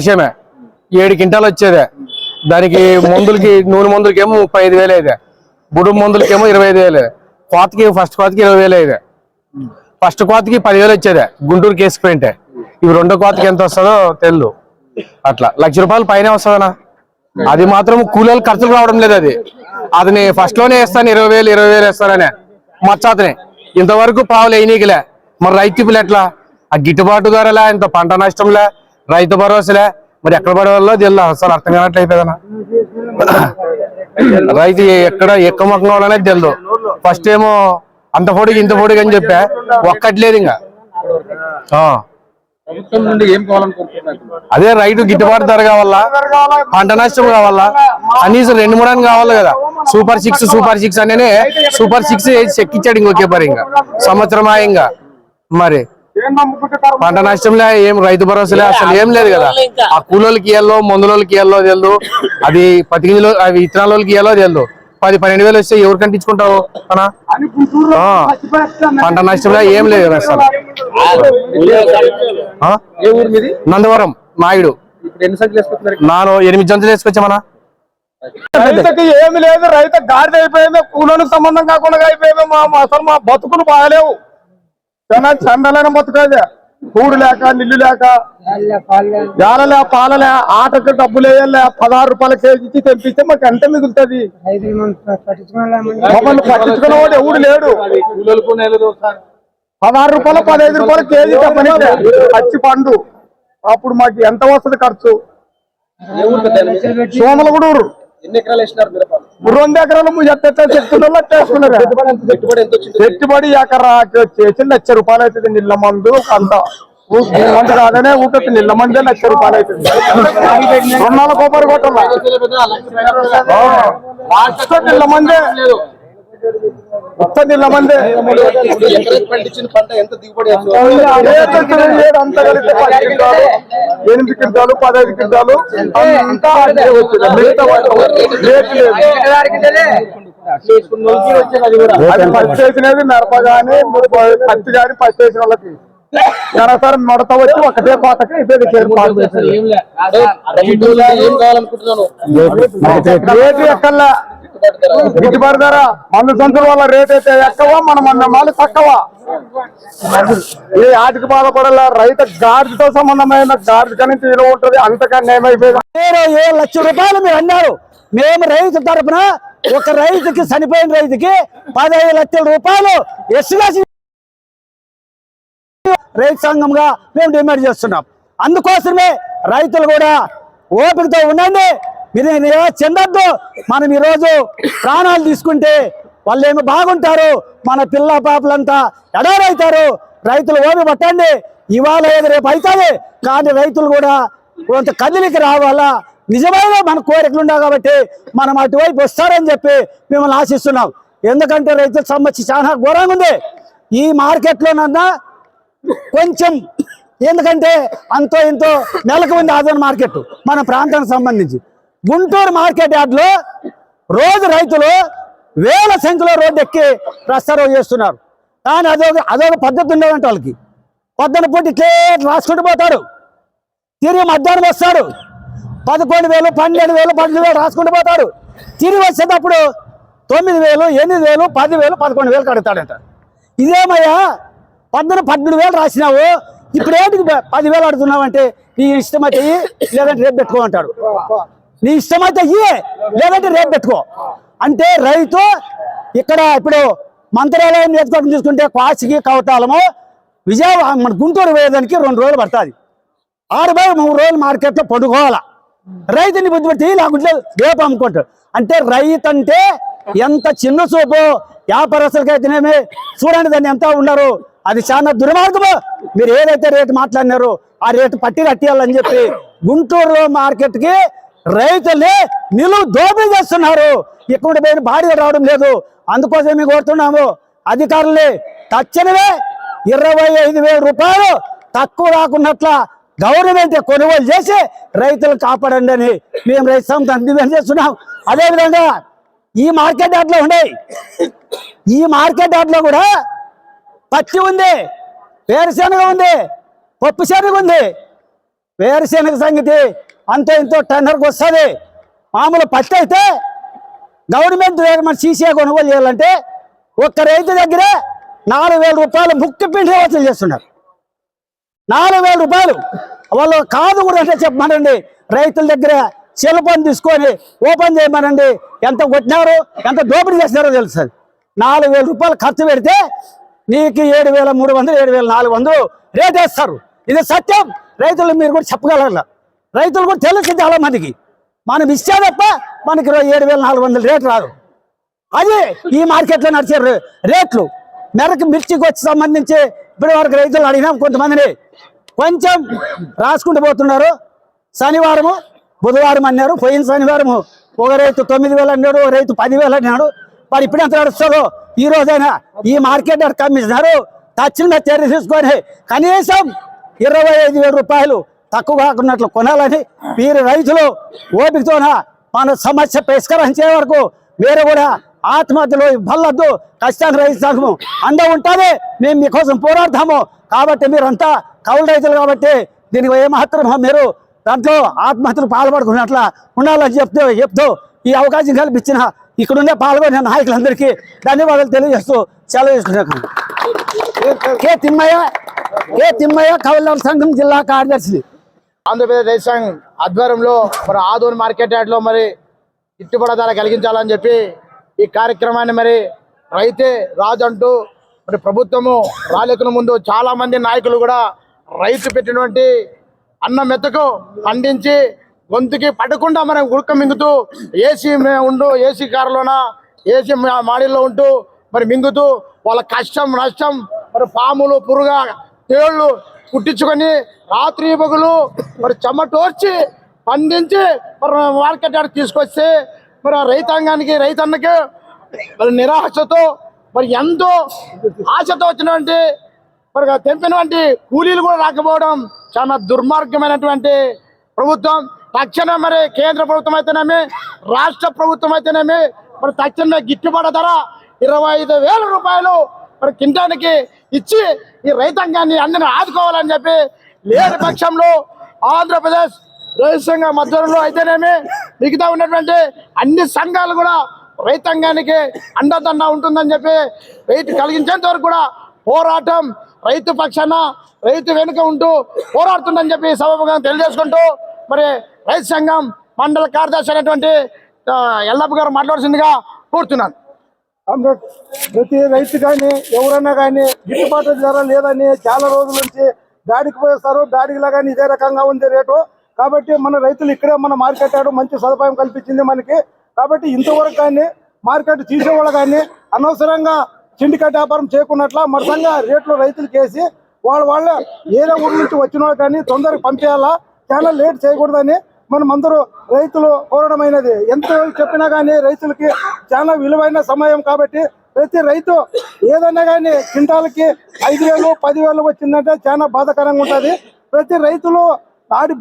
విషయమే 7 క్వింటాలు వచ్చేదే దానికి మందులకి నూనె మందులకి ఏమో 35,000 అయితే బుడు మందులకి ఏమో 25,000 కోతకి ఫస్ట్ కోతకి 20,000 అయితే ఫస్ట్ కోతకి 10,000 వచ్చేదే గుంటూరు కేసుకుంటే ఇవి రెండో కోతకి ఎంత వస్తుందో తెలియదు అట్లా ₹1,00,000 పైన వస్తుందనా అది మాత్రం కూలీలు ఖర్చులు రావడం లేదు అది ఫస్ట్ లోనే వేస్తాను 20,000 వేస్తాననే మచ్చాతనే ఇంతవరకు పావులు వేయనీకిలే మరి రైతులు ఎట్లా ఆ గిట్టుబాటు ధరలే ఇంత పంట నష్టంలే రైతు భరోసాలే మరి ఎక్కడ పడే వాళ్ళో తెలియదు అసలు అర్థం కానట్లు అయిపోయిందనా రైతు ఎక్కడ ఎక్కువ మొక్కం వాళ్ళనే తెలియదు ఫస్ట్ ఏమో అంత పొడిగి ఇంత పొడిగి అని చెప్పా ఒక్కట్లేదు ఇంకా అదే రైతు గిట్టుబాటు ధర కావాలా పంట నష్టం కావాలా కనీసం 2-3 కావాలి కదా సూపర్ 6 అనే సూపర్ 6 చెక్కిచ్చాడు ఇంకొకే పరి ఇంకా సంవత్సరం ఇంకా మరి పంట నష్టంలే ఏం రైతు భరోసాలే అసలు ఏం లేదు కదా ఆ కూలోళ్ళకి ఇయ్యాలో మందులోళ్ళకి ఇయ్యాలో తెలియదు అది 10 కిలో అవి విత్తనాలకి ఇయ్యాలో తెలియదు 10-12 వస్తే ఎవరు కంటించుకుంటావు అనా పంట నష్టంలో ఏం లేదు అసలు నందవరం నాయుడు 8 జంతులు వేసుకొచ్చామన్నా రైతుకి ఏమి లేదు రైతు గాడిద అయిపోయింది కూలోనికి సంబంధం కాకుండా అయిపోయింది అసలు మా బతుకులు బాగలేవు చండలైన బతుకదే కూడు లేక నిల్లు లేక జాలలే పాలలే ఆటకు డబ్బులు వేయలే ₹16 కేజీకి తెప్పిస్తే మాకు ఎంత మిగులుతుంది మమ్మల్ని పట్టించుకున్న వాడు ఎవడు లేడు ₹16 ₹15 కేజీ తప్పనిస్తే పచ్చి పండు అప్పుడు మాకు ఎంత వస్తుంది ఖర్చు సోమలగూడూరు 2 ఎకరాలు చెప్తున్నారు పెట్టుబడి ఎకరాకి వచ్చేసి ₹1,00,000 అవుతుంది నీళ్ళ మందు అంత మందు కాదనే ఊపి నీళ్ళ మందే ₹1,00,000 అవుతుంది రుణాల కొబ్బరి కొట్టాల నీళ్ళ మందే నీళ్ళ మందే అంత కలిస్తే 10 క్వింటాలు 8 క్వింటాలు 15 క్వింటాలు అంతా మిగతా ఫస్ట్ వేసినది మిరప గాని పత్తి గాని ఫస్ట్ వేసిన వాళ్ళకి సార్ మడత వచ్చి ఒకటే కోతకి రేటు ఎక్కల్లా గిట్టుబాటు ధర మందు సంచుల వల్ల రేట్ అయితే ఎక్కువ మన మాలు తక్కువ ఏ ఆటికి బాధపడాల రైతు గాడితో సంబంధమైన గాడి కానీ తీరు ఉంటుంది అంతకన్నా ఏమైపోయింది ₹1,00,000 మీరు అన్నారు మేము రైతు తరఫున ఒక రైతుకి చనిపోయిన రైతుకి ₹15 లక్షల ఎస్సీ రైతు సంఘంగా మేము డిమాండ్ చేస్తున్నాం అందుకోసమే రైతులు కూడా ఓపికతో ఉండండి మీరు చెందొద్దు మనం ఈరోజు ప్రాణాలు తీసుకుంటే వాళ్ళు ఏమో బాగుంటారు మన పిల్ల పాపలంతా ఎడారైతారు రైతులు ఓపి పట్టండి ఇవాళ ఏది రేపు అవుతుంది కానీ రైతులు కూడా కొంత కదిలికి రావాలా నిజమైన మన కోరికలు ఉండవు కాబట్టి మనం అటువైపు వస్తారని చెప్పి మిమ్మల్ని ఆశిస్తున్నాం ఎందుకంటే రైతుల సమస్య చాలా ఘోరంగా ఉంది ఈ మార్కెట్లోనన్నా కొంచెం ఎందుకంటే అంతో ఎంతో నెలకు ఉంది ఆదరణ మార్కెట్ మన ప్రాంతానికి సంబంధించి గుంటూరు మార్కెట్ యార్డ్లో రోజు రైతులు వేల సంఖ్యలో రోడ్డు ఎక్కి ప్రస్తారం చేస్తున్నారు కానీ అదొక పద్ధతి ఉండేవంట వాళ్ళకి పొద్దున పూట ఇట్లే రాసుకుంటూ పోతారు తిరిగి మధ్యాహ్నం వస్తారు 11,000 12,000 12,000 రాసుకుంటూ పోతాడు తిరిగి వచ్చేటప్పుడు 9,000 8,000 10,000 11,000 కడతాడంట ఇదేమయ్యా 12,000 రాసినావు ఇప్పుడు ఏంటికి 10,000 అడుగుతున్నావు అంటే నీ ఇష్టమైతే లేదంటే రేపు పెట్టుకోమంటాడు నీ ఇష్టమైతే ఇయ్యే లేదంటే రేపు పెట్టుకో అంటే రైతు ఇక్కడ ఇప్పుడు మంత్రాలయం నేర్చుకోవడం చూసుకుంటే కాశీకి కవటాలము విజయవాడ మన గుంటూరు వేయడానికి 2 రోజులు పడుతుంది 6-3 రోజులు మార్కెట్లో పడుకోవాలా రైతుని బుద్ధి పెట్టి లేకుంటే రేపు అమ్ముకుంటాడు అంటే రైతు అంటే ఎంత చిన్న చూపు వ్యాపారస్తులకైతేనేమి చూడండి దాన్ని ఎంత ఉన్నారు అది చాలా దుర్మార్గము మీరు ఏదైతే రేటు మాట్లాడినారో ఆ రేటు పట్టి కట్టియాలని చెప్పి గుంటూరు మార్కెట్కి రైతుల్ని నిలువు దోపిడీ చేస్తున్నారు ఇక్కడ పోయిన భారీగా రావడం లేదు అందుకోసం మేము కోరుతున్నాము అధికారుల్ని తక్షణమే ₹25,000 తక్కువ రాకున్నట్ల గవర్నమెంట్ కొనుగోలు చేసి రైతులను కాపాడండి అని మేము రైతు సంస్థ డిమాండ్ చేస్తున్నాం అదేవిధంగా ఈ మార్కెట్ యార్డ్లో ఉన్నాయి ఈ మార్కెట్ యార్డ్లో కూడా పత్తి ఉంది వేరుశెనగ ఉంది పప్పు శనగ ఉంది వేరుశెనగ సంగతి అంతో ఇంతో టెండర్కి వస్తుంది. మామూలు పత్తి అయితే గవర్నమెంట్ దగ్గర మన సీసీ కొనుగోలు చేయాలంటే ఒక్క రైతు దగ్గరే 4,000 రూపాయలు ముక్తి పిండి వసూలు చేస్తున్నారు. 4,000 రూపాయలు వాళ్ళు కాదు కూడా అంటే చెప్పమనండి. రైతుల దగ్గర సెల్ ఫోన్ తీసుకొని ఓపెన్ చేయమనండి. ఎంత కొట్టినారు, ఎంత దోపిడీ చేసినారో తెలుస్తుంది. 4,000 రూపాయలు ఖర్చు పెడితే నీకు 7,300 7,400 రేట్ వేస్తారు. ఇది సత్యం. రైతులు మీరు కూడా చెప్పగలరు. రైతులు కూడా తెలుసు చాలా మందికి. మనం ఇచ్చే తప్ప మనకి 7,400 రేటు రాదు. అది ఈ మార్కెట్లో నడిచే రేట్లు. మెరకు మిర్చికి వచ్చి సంబంధించి ఇప్పటి వరకు రైతులు అడిగినాం కొంతమందిని, కొంచెం రాసుకుంటూ పోతున్నారు. శనివారము బుధవారం అన్నారు. పోయిన శనివారము ఒక రైతు 9,000 అన్నాడు, ఒక రైతు 10,000 అన్నాడు. మరి ఇప్పుడు ఎంత నడుస్తుందో ఈ రోజైనా ఈ మార్కెట్ కమిషనరు తక్షణ చర్య తీసుకొని కనీసం 25,000 రూపాయలు తక్కువ కాకున్నట్లు కొనాలని మీరు రైతులు ఓపికతోన మన సమస్య పరిష్కరించే వరకు మీరు కూడా ఆత్మహత్యలు ఇవ్వద్దు. ఖచ్చితంగా రైతు సంఘము అండ ఉంటుంది. మేము మీకోసం పోరాడతాము. కాబట్టి మీరంతా కౌలు రైతులు కాబట్టి దీనికి ఏమాత్రం మీరు దాంట్లో ఆత్మహత్యలు పాల్పడుకున్నట్ల ఉండాలని చెప్తూ ఈ అవకాశం కల్పించిన ఇక్కడుండే పాల్గొనే నాయకులందరికీ ధన్యవాదాలు తెలియజేస్తూ సెలవు తీసుకున్నాను. కే తిమ్మయ్య కౌలు సంఘం జిల్లా కార్యదర్శి. ఆంధ్రప్రదేశ్ రైతు సంఘం ఆధ్వర్యంలో మరి ఆదోని మార్కెట్ యార్డ్ లో మరి గిట్టుబాటు ధర కలిగించాలని చెప్పి ఈ కార్యక్రమాన్ని మరి రైతే రాజు అంటూ మరి ప్రభుత్వము రాలేకున్న ముందు చాలా మంది నాయకులు కూడా రైతు పెట్టినటువంటి అన్న మెత్తకు ఖండించి గొంతుకి పడకుండా మనం గుడక మింగుతూ ఏసీ కారులోన ఏసీ మాడిలో ఉంటూ మరి మింగుతూ వాళ్ళ కష్టం నష్టం మరి పాములు పురుగా తేళ్లు కుట్టించుకొని రాత్రి పగులు మరి చెమటోర్చి పండించి మరి మార్కెట్ యార్డ్ తీసుకొస్తే మరి ఆ రైతాంగానికి రైతన్నకి మరి నిరాశతో మరి ఎంతో ఆశతో వచ్చినటువంటి మరి తెంపినటువంటి కూలీలు కూడా రాకపోవడం చాలా దుర్మార్గమైనటువంటి ప్రభుత్వం. తక్షణం మరి కేంద్ర ప్రభుత్వం అయితేనేమి రాష్ట్ర ప్రభుత్వం అయితేనేమి మరి తక్షణమే గిట్టుబాటు ధర 25,000 రూపాయలు మరి కింటానికి ఇచ్చి ఈ రైతాంగాన్ని అందరినీ ఆదుకోవాలని చెప్పి లేని పక్షంలో ఆంధ్రప్రదేశ్ రైతు సంఘ మధ్యలో అయితేనేమి మిగతా ఉన్నటువంటి అన్ని సంఘాలు కూడా రైతాంగానికి అండదండ ఉంటుందని చెప్పి రైతు కలిగించేంత వరకు కూడా పోరాటం రైతు పక్షాన రైతు వెనుక ఉంటూ పోరాడుతుందని చెప్పి సభగా తెలియజేసుకుంటూ మరి రైతు సంఘం మండల కార్యదర్శి అయినటువంటి ఎల్లప్ప గారు మాట్లాడుతుందిగా కోరుతున్నాను. ప్రతి రైతు కానీ ఎవరన్నా కానీ గిట్టుబాటు ధర లేదని చాలా రోజుల నుంచి గాడికి పోయేస్తారు. గాడిలో కానీ ఇదే రకంగా ఉంది రేటు. కాబట్టి మన రైతులు ఇక్కడే మన మార్కెట్ యార్డ్ మంచి సదుపాయం కల్పించింది మనకి. కాబట్టి ఇంతవరకు కానీ మార్కెట్ తీసేవాళ్ళు కానీ అనవసరంగా సిండికేట్ వ్యాపారం చేయకున్నట్ల మొత్తంగా రేట్లు రైతులకు వేసి వాళ్ళ ఏదో ఊరి నుంచి వచ్చిన వాళ్ళు కానీ తొందరగా పంపేయాలా, చాలా లేట్ చేయకూడదని మనం అందరూ రైతులు కోరడమైనది. ఎంత చెప్పినా కానీ రైతులకి చాలా విలువైన సమయం. కాబట్టి ప్రతి రైతు ఏదన్నా కానీ క్వింటాల్కి 5,000 10,000 వచ్చిందంటే చాలా బాధాకరంగా ఉంటుంది. ప్రతి రైతులు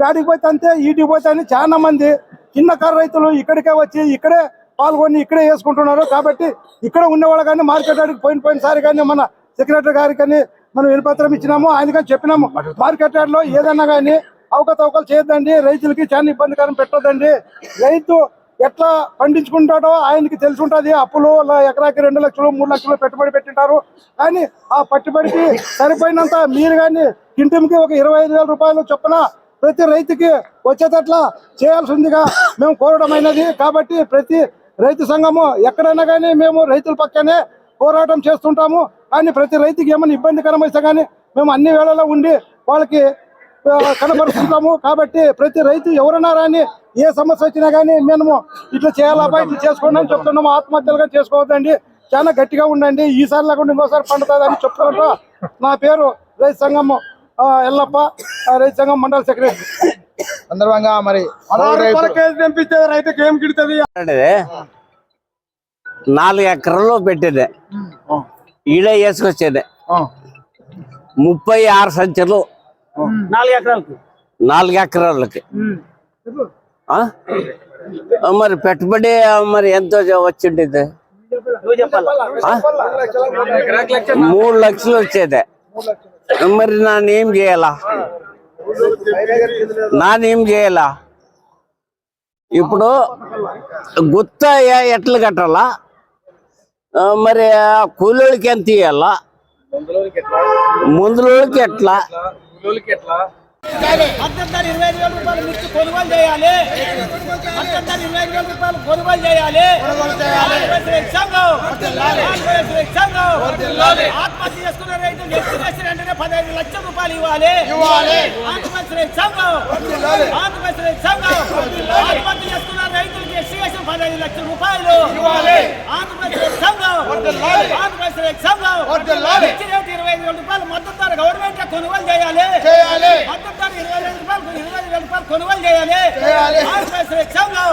బ్యాడికి పోతే అంతే, ఈటికి పోతే అని చాలా మంది చిన్నకారు రైతులు ఇక్కడికే వచ్చి ఇక్కడే పాల్గొని ఇక్కడే వేసుకుంటున్నారు. కాబట్టి ఇక్కడ ఉన్నవాళ్ళు కానీ మార్కెట్ యార్డ్కి పోయినసారి కానీ మన సెక్రటరీ గారికి కానీ మనం వినపత్రం ఇచ్చినాము. ఆయన కానీ చెప్పినాము మార్కెట్ యార్డ్లో ఏదన్నా కానీ అవకతవకలు చేయొద్దండి, రైతులకి చాలా ఇబ్బందికరం పెట్టొద్దండి. రైతు ఎట్లా పండించుకుంటాడో ఆయనకి తెలిసి ఉంటుంది. అప్పులు ఎకరాకి 2 లక్షలు 3 లక్షలు పెట్టుబడి పెట్టింటారు. కానీ ఆ పెట్టుబడికి సరిపోయినంత మీరు కానీ ఇంటికి ఒక 25,000 రూపాయలు చొప్పున ప్రతి రైతుకి వచ్చేటట్లా చేయాల్సిందిగా మేము కోరడమైనది. కాబట్టి ప్రతి రైతు సంఘము ఎక్కడైనా కానీ మేము రైతుల పక్కనే పోరాటం చేస్తుంటాము. కానీ ప్రతి రైతుకి ఏమైనా ఇబ్బందికరం అయితే కానీ మేము అన్ని వేళల్లో ఉండి వాళ్ళకి కనబరుస్తుంటాము. కాబట్టి ప్రతి రైతు ఎవరైనా రాని ఏ సమస్య వచ్చినా కానీ మేము ఇట్లా చేయాలా ఇట్లా చేసుకోండి అని చెప్తున్నాము. ఆత్మహత్యలుగా చేసుకోవద్దండి, చాలా గట్టిగా ఉండండి, ఈసారి లేకుండా ఇంకోసారి పండుతుందని చెప్తున్నట్టు. నా పేరు రైతు సంఘం ఎల్లప్ప, రైతు సంఘం మండల సెక్రటరీ. సందర్భంగా మరి తెంపిస్తే రైతుకి ఏం గిడుతుంది? 4 ఎకరాల్లో పెట్టేదే ఈడ వేసుకొచ్చేదే 36 సంచులు 4 ఎకరాలకి. మరి పెట్టుబడి మరి ఎంతో వచ్చిండేది 3 లక్షలు వచ్చేదే. మరి నన్ను ఏం చేయాలా? నానేం చేయాలా ఇప్పుడు గుత్త ఎట్లు కట్టాలా మరి కూలోళ్ళకి ఎంత ఇవ్వాలా ముందులోకి ఎట్లా మద్దతు 25,000 రూపాయలు మిర్చి కొనుగోలు చేయాలి. మద్దతు 25,000 రూపాయలు కొనుగోలు చేయాలి. ఆత్మహత్య చేసుకున్న రైతులు ఎత్తి వేసిన వెంటనే 15 లక్షల రూపాయలు ఇవ్వాలి. ఆత్మహత్య సంఘం ఆత్మహత్య చేసుకున్న రైతులకి ఎస్సీ 15 లక్షల రూపాయలు ఆత్మహత్య సంఘం ఆత్మహత్య సంఘం 25,000 రూపాయలు మద్దతు ధర గవర్నమెంట్ కొనుగోలు చేయాలి. మద్దతు ధర 25,000 రూపాయలు కొనుగోలు చేయాలి. ఆంధ్రప్రదేశ్ సంఘం